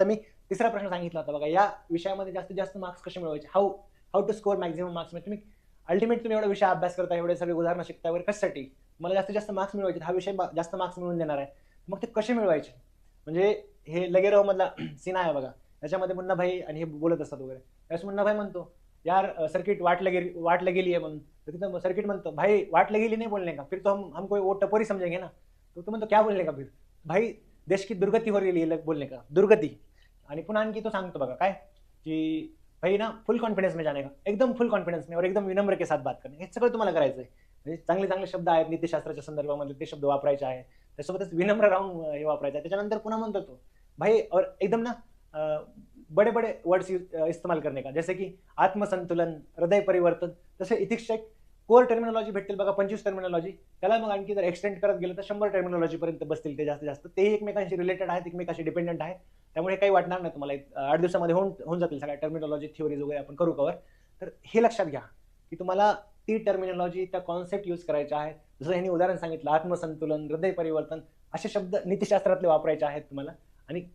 तर मी तिसरा प्रश्न सांगितला होता बघा, या विषयामध्ये जास्तीत जास्त मार्क्स कसे मिळवायचे, how how to score maximum marks. म्हणजे तुम्ही अल्टिमेट तुम्ही एवढा विषय अभ्यास करता, एवढे सगळे उदाहरणं शिकता वगैरे कशासाठी, मला जास्तीत जास्त मार्क्स मिळवायचे, हा विषय जास्त मार्क्स मिळवून देणार आहे. मग ते कसे मिळवायचे, म्हणजे हे लगेराव मधला सीन आहे बघा, त्याच्यामध्ये मुन्ना भाई आणि हे बोलत असतात वगैरे, त्यावेळेस मुन्ना भाई म्हणतो यार सर्किट वाट गेली आहे म्हणून, तर तिथं सर्किट म्हणतो भाई वाट गेली नहीं बोलने का, फिर तो हमको वो टपोरी समझेंगे ना. तो म्हणतो क्या बोलने का फिर, भाई देश की दुर्गती हो रही है बोलने का, दुर्गती. आणि पुन्हा आणखी तो सांगतो बघा काय, की भाई ना फुल कॉन्फिडेंस में जाने का, एकदम फुल कॉन्फिडेंस में और एकदम विनम्र के साथ बात करणे, हे सगळं तुम्हाला करायचं आहे. म्हणजे चांगले चांगले शब्द आहेत नीतिशास्त्राच्या संदर्भामध्ये, ते शब्द वापरायचे आहे, त्यासोबतच विनम्र राहून हे वापरायचं आहे. त्याच्यानंतर पुन्हा म्हणतो तो भाई और एकदम ना बड़े बड़े वर्ड्स इस्तेमाल करने का, जैसे की आत्मसंतुलन, हृदय परिवर्तन, तसे इथिक्सच्या कोर टर्मिनॉलॉजी भेटतील बघा, 25 टर्मिनॉलॉजी, त्याला मग आणखी जर एक्सटेंड करत गेलं तर 100 टर्मिनॉलॉजी पर्यंत बसतील ते जास्तीत जास्त. तेही एकमेकांशी रिलेटेड आहेत, एकमेकांशी डिपेंडंट आहेत, त्यामुळे काही वाटणार नाही तुम्हाला. 8 दिवसामध्ये होऊन जातील सगळ्या टर्मिनॉलॉजी थिओरीज वगैरे आपण करू कवर. तर हे लक्षात घ्या की तुम्हाला ती टर्मिनॉलॉजी, त्या कॉन्सेप्ट यूज करायच्या आहेत. जसं यांनी उदाहरण सांगितलं आत्मसंतुलन, हृदय परिवर्तन, असे शब्द नीतिशास्त्रातले वापरायचे आहेत तुम्हाला. आणि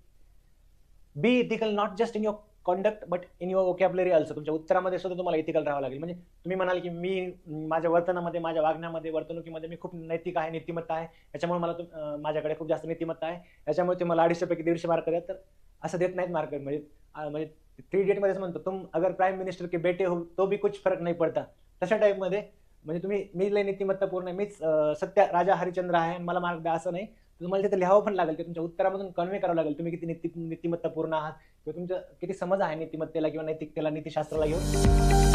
be ethical not just in your conduct but in your vocabulary also. तुमच्या उत्तरामध्ये सुद्धा तुम्हाला इथिकल राहावं लागेल. म्हणजे तुम्ही म्हणाल की मी माझ्या वर्तनामध्ये, माझ्या वागण्यामध्ये, वर्तणुकीमध्ये मी खूप नैतिक आहे, नीतिमत्ता आहे, याच्यामुळे मला माझ्याकडे खूप जास्त नीतिमत्ता आहे, याच्यामुळे ते मला 250 पैकी 150 मार्क देतात. तर असं देत नाहीत मार्क. म्हणजे 3 इडियट मध्येच म्हणतो, तुम अगर प्राईम मिनिस्टर के बेटे हो तो भी कुछ फरक नाही पडता, तशा टाईपमध्ये. म्हणजे तुम्ही मी लय नीतिमत्तापूर्ण आहे, मीच सत्य राजा हरिश्चंद्र आहे, मला मार्क द्या असं नाही. तुम्हाला तिथे लिहावं पण लागेल, ते तुमच्या उत्तरामधून कन्वे करावं लागेल, तुम्ही किती नीतिमत्तापूर्ण आहात, किंवा तुमचं किती समज आहे नीतिमत्तेला किंवा नैतिकतेला, नीतिशास्त्राला घेऊन.